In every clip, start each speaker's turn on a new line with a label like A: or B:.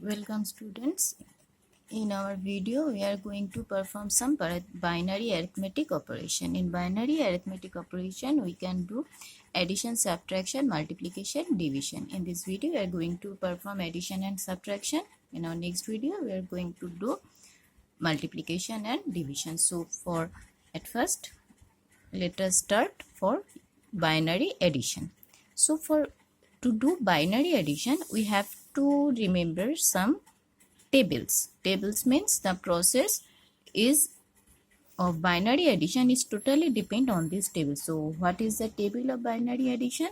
A: Welcome students. In our video we are going to perform some binary arithmetic operation. In binary arithmetic operation we can do addition, subtraction, multiplication, division. In this video we are going to perform addition and subtraction. In our next video we are going to do multiplication and division. So at first let us start for binary addition. So to do binary addition we have to remember some tables. Tables means the process of binary addition is totally depend on this table. So what is the table of binary addition?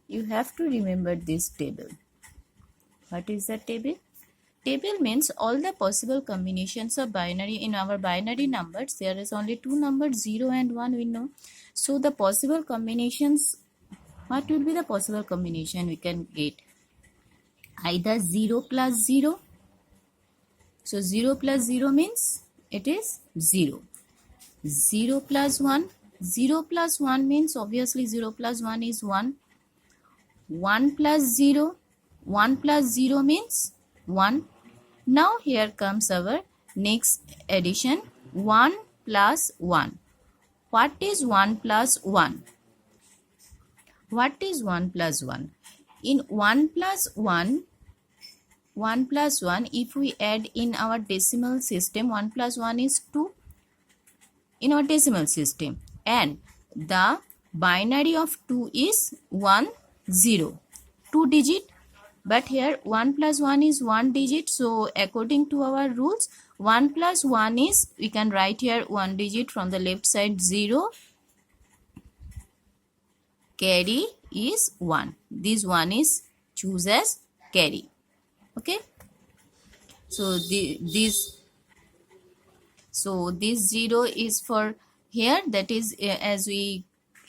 A: You have to remember this table. What is the table? Table means all the possible combinations of binary. In our binary numbers there is only two numbers, 0 and 1, we know. So the possible combinations, what will be the possible combination we can get? Either 0 plus 0. So 0 plus 0 means it is 0. 0 plus 1. 0 plus 1 means obviously 0 plus 1 is 1. 1 plus 0. 1 plus 0 means 1. Now here comes our next addition. 1 plus 1. What is 1 plus 1? What is 1 plus 1? In 1 plus 1, if we add in our decimal system, 1 plus 1 is 2 in our decimal system, and the binary of 2 is 1, 0, 2 digit, but here 1 plus 1 is 1 digit. So according to our rules, 1 plus 1 is, we can write here 1 digit from the left side, 0, carry is 1. This 1 is choose as carry. Okay, so this 0 is for here, that is as we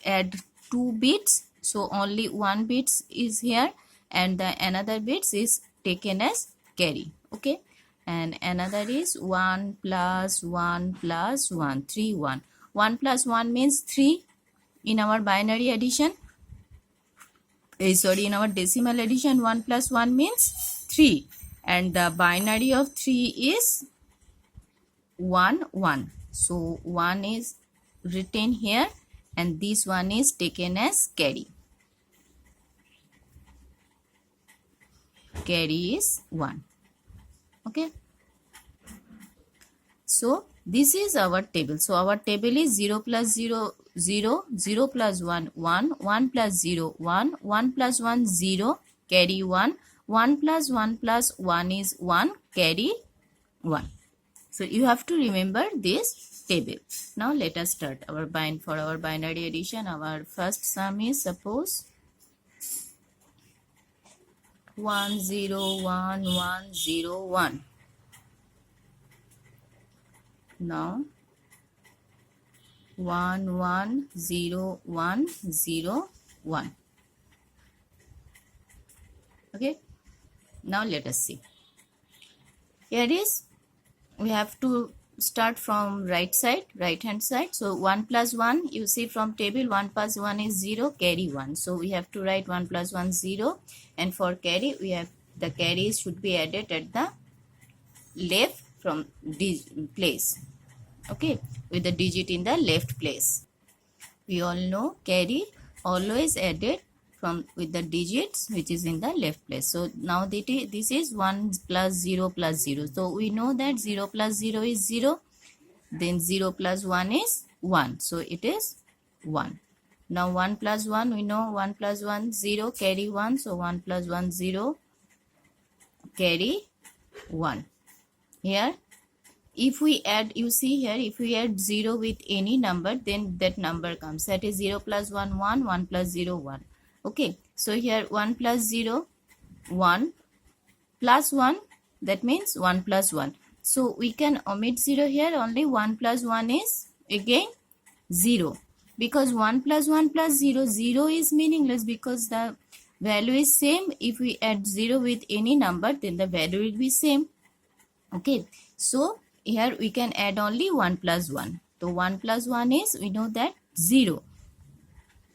A: add 2 bits, so only 1 bits is here, and the another bits is taken as carry. Okay, and another is 1 plus 1 plus 1, 3, 1. 1 plus 1 means 3 in our binary addition. In our decimal addition, 1 plus 1 means 3, and the binary of 3 is 1, 1. So 1 is written here, and this one is taken as carry. Carry is 1. Okay. So this is our table. So our table is 0 plus 0, 0, 0 plus 1, 1, 1 plus 0, 1, 1 plus 1, 0, carry 1, 1 plus 1 plus 1 is 1, carry 1. So you have to remember this table. Now let us start for our binary addition. Our first sum is, suppose 1 0 1 1 0 1. Now 1 1 0 1 0 1. Okay, now let us see. Here is, we have to start from right hand side. So 1 plus 1, you see from table, 1 plus 1 is 0, carry 1. So we have to write 1 plus 1 0, and for carry we have, the carries should be added at the left from this place. Okay, with the digit in the left place. We all know carry always added with the digits which is in the left place. So now this is 1 plus 0 plus 0. So we know that 0 plus 0 is 0. Then 0 plus 1 is 1. So it is 1. Now 1 plus 1, we know 1 plus 1, 0, carry 1. So 1 plus 1, 0, carry 1. Here, if we add, you see here, if we add 0 with any number, then that number comes. That is 0 plus 1, 1, 1 plus 0, 1. Okay, so here 1 plus 0, 1 plus 1, that means 1 plus 1. So we can omit 0 here, only 1 plus 1 is again 0. Because 1 plus 1 plus 0, 0 is meaningless because the value is same. If we add 0 with any number, then the value will be same. Okay, so here we can add only 1 plus 1. So 1 plus 1 is, we know that 0.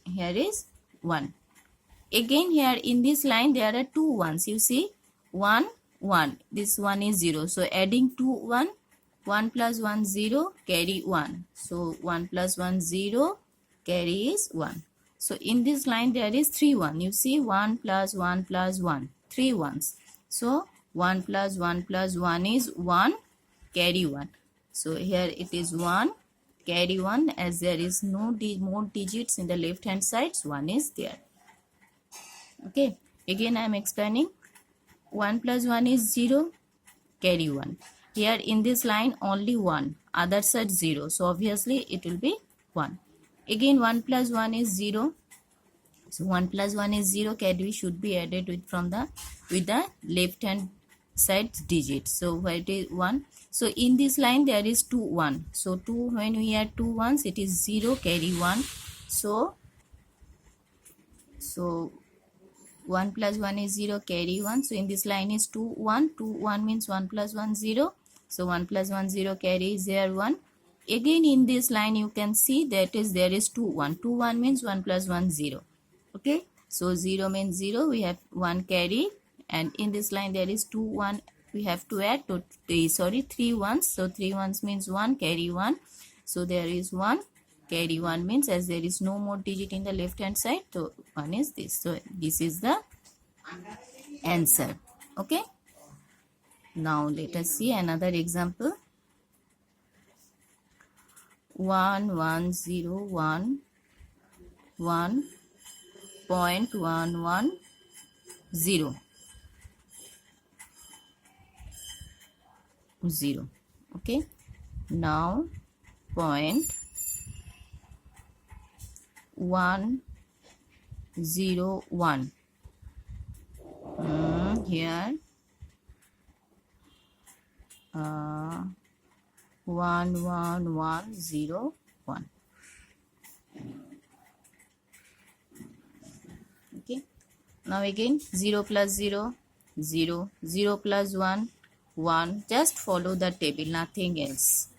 A: Here is 1. Again here in this line there are two ones. You see 1 1. This 1 is 0. So adding 2, 1. 1 plus 1, 0. Carry 1. So 1 plus 1, 0. Carry is 1. So in this line there is 3 1. You see 1 plus 1 plus 1. 3 ones. So 1 plus 1 plus 1 is 1. Carry 1. So here it is 1. Carry 1, as there is no more digits in the left hand side. So 1 is there. Okay. Again I am explaining. 1 plus 1 is 0. Carry 1. Here in this line only 1. Other side 0. So obviously it will be 1. Again 1 plus 1 is 0. So 1 plus 1 is 0. Carry should be added with the left hand side digit. So where it is 1. So in this line there is 2 1. So 2, when we add 2 ones, it is 0. Carry 1. So 1 plus 1 is 0. Carry 1. So in this line is 2 1. 2 1 means 1 plus 1 0. So 1 plus 1 0. Carry is there 1. Again in this line you can see that is there is 2 1. 2 1 means 1 plus 1 0. Okay. So 0 means 0. We have 1 carry. And in this line there is 2 1. We have to add 3 ones. So 3 ones means 1. Carry 1. So there is 1. Carry 1 means, as there is no more digit in the left hand side, so 1 is this. So this is the answer. Okay. Now let us see another example. 1 1 0 1 1.110. Okay. Now 1 0 1. Here 1 1 1 0 1. Okay. Now again 0 plus 0 0. 0 plus 1 1. Just follow the table, nothing else.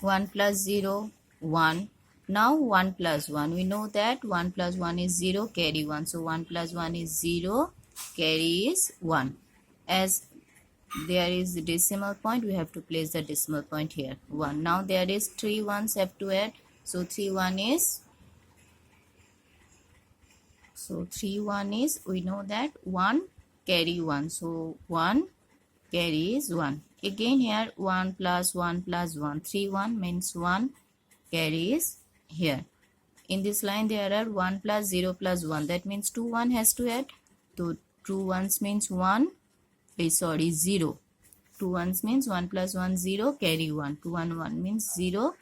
A: 1 plus 0 1. Now 1 plus 1. We know that 1 plus 1 is 0. Carry 1. So 1 plus 1 is 0. Carry is 1. As there is the decimal point, we have to place the decimal point here. 1. Now there is 3 ones have to add. So 3 1 is. So 3 1 is, we know that 1 carry 1. So 1 carry is 1. Again here 1 plus 1 plus 1. 3 1 means 1 carry is here. In this line there are 1 plus 0 plus 1. That means 2 1 has to add. So 2 ones means 1. 0. 2 ones means 1 plus 1 0. Carry 1. 2 1 1 means 0.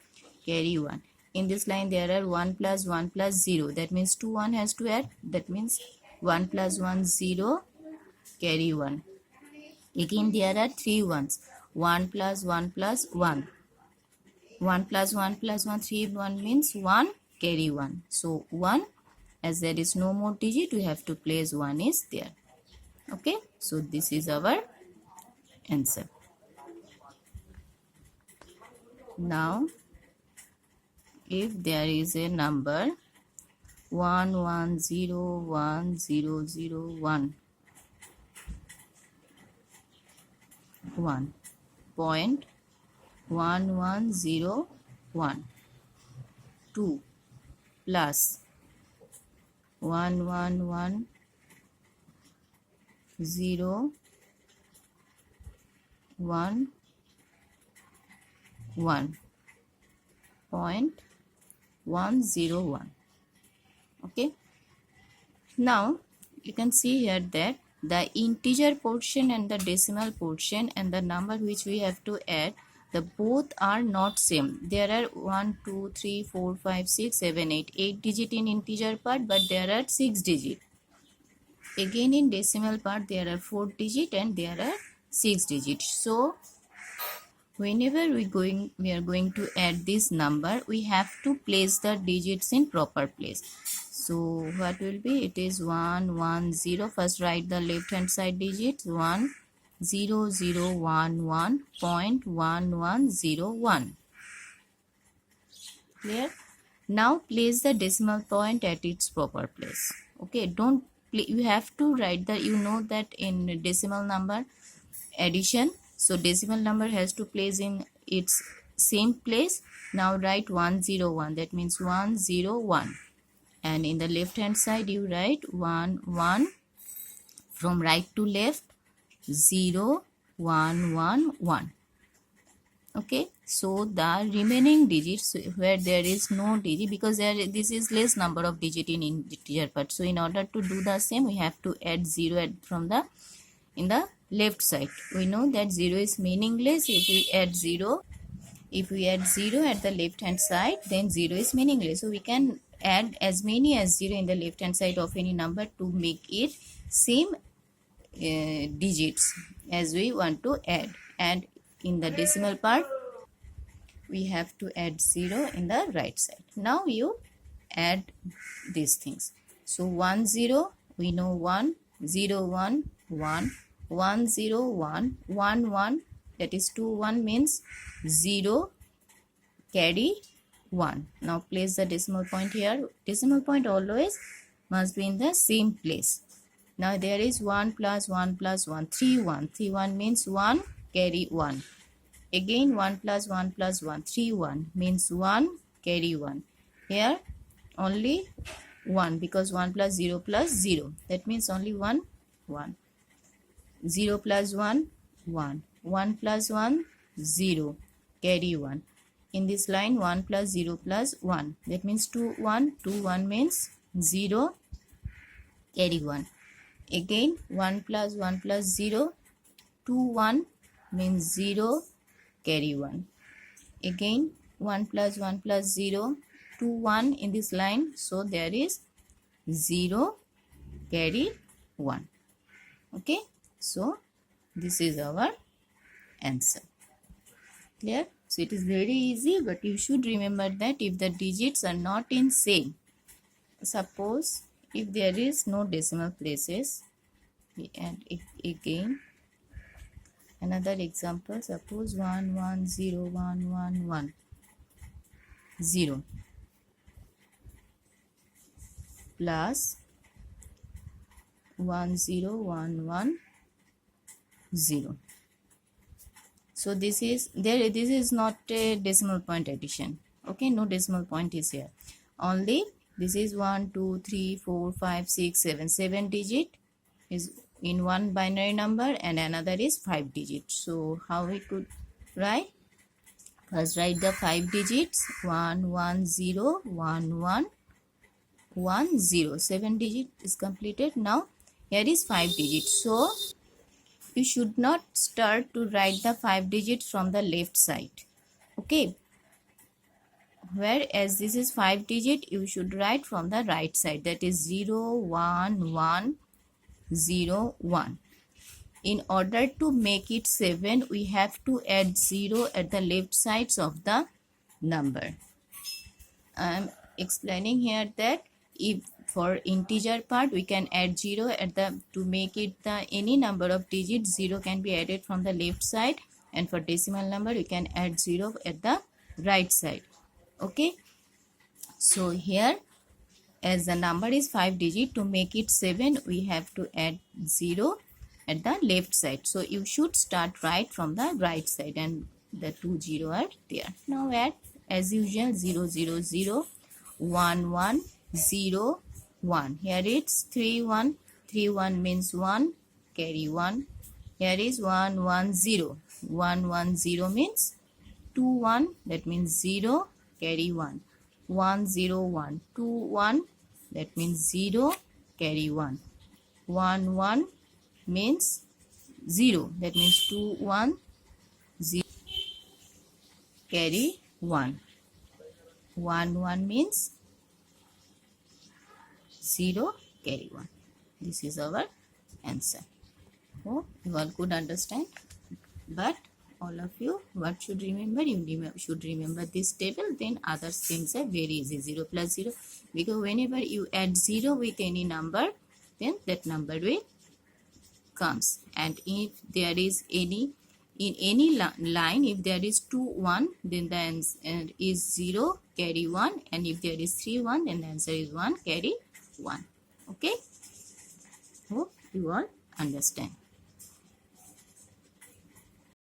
A: Carry 1. In this line there are 1 plus 1 plus 0. That means 2 1 has to add. That means 1 plus 1 0. Carry 1. Again there are 3 ones. 1 plus 1 plus 1. 1 plus 1 plus 1, 3 1 means 1. Carry 1. So 1, as there is no more digit, we have to place 1 is there. Okay. So this is our answer. Now if there is a number 1 1 0 1 0 0 1 1.1101 2 plus 1 0 1 1.101. Okay. Now you can see here that the integer portion and the decimal portion and the number which we have to add, the both are not same. There are 1 2 3 4 5 6 7 8 digit in integer part, but there are 6 digit. Again in decimal part there are 4 digit and there are 6 digit. So whenever we are going to add this number, we have to place the digits in proper place. So what will be? It is 1 1 0. First write the left hand side digits. 1 0 0 1 1.1101. Clear? Now place the decimal point at its proper place. Okay, don't you have to write the, you know that in decimal number addition, so decimal number has to place in its same place. Now write 101, that means 101, and in the left hand side you write 1 1, from right to left 0 1 1 1. Okay, so the remaining digits where there is no digit, because this is less number of digit in integer part, so in order to do the same we have to add 0 from the in the left side. We know that 0 is meaningless if we add 0. If we add 0 at the left hand side, then 0 is meaningless. So we can add as many as 0 in the left hand side of any number to make it same digits as we want to add. And in the decimal part, we have to add 0 in the right side. Now you add these things. So 1 0, we know 1, 0 1, 1, 1 0 1, 1 1, that is 2 1 means 0 carry 1. Now place the decimal point here. Decimal point always must be in the same place. Now there is 1 plus 1 plus 1, 3 1. 3 1 means 1 carry 1. Again 1 plus 1 plus 1, 3 1 means 1 carry 1. Here only 1, because 1 plus 0 plus 0. That means only 1 1. 0 plus 1 1. 1 plus 1 0 carry 1. In this line 1 plus 0 plus 1. That means 2 1. 2 1 means 0 carry 1. Again 1 plus 1 plus 0. 2 1 means 0 carry 1. Again 1 plus 1 plus 0. 2 1 in this line. So there is 0 carry 1. Okay. So this is our answer. Clear? So it is very easy, but you should remember that if the digits are not in same, suppose if there is no decimal places, we add it again. Another example, suppose 1 1 0 1 1 1 0 plus 1 0 1 1 0. So this is there, this is not a decimal point addition. Okay, no decimal point is here. Only this is 1 2 3 4 5 6 7. 7 digit is in one binary number and another is 5 digits. So how we could write? First write the 5 digits, 1 1 0 1 1 1 0. 7 digit is completed. Now here is 5 digits. So you should not start to write the 5 digits from the left side. Okay. Whereas this is 5 digit, you should write from the right side. That is 0 1 1 0 1. In order to make it 7, we have to add 0 at the left sides of the number. I am explaining here that if for integer part we can add 0 at the, to make it the any number of digits, 0 can be added from the left side, and for decimal number we can add 0 at the right side. Okay, so here as the number is 5 digit, to make it 7 we have to add 0 at the left side. So you should start right from the right side, and the 2 0 are there. Now add as usual 0 0 0 1 1 0 1. Here it's 3 1. 3 1 means 1 carry 1. Here is 1 1 0. 1 1 0 means 2 1, that means 0 carry 1. 1 0 1. 2 1, that means 0 carry 1. 1 1 means 0, that means 2 1 0 carry 1. 1 1 means 0 carry 1. This is our answer. Hope you all could understand. But all of you, what should remember? You should remember this table. Then other things are very easy. 0 plus 0. Because whenever you add 0 with any number, then that number will comes. And if there is any in any line, if there is 2 1, then the answer is 0 carry 1, and if there is 3 1, then the answer is 1 carry 1. Okay. Hope you all understand.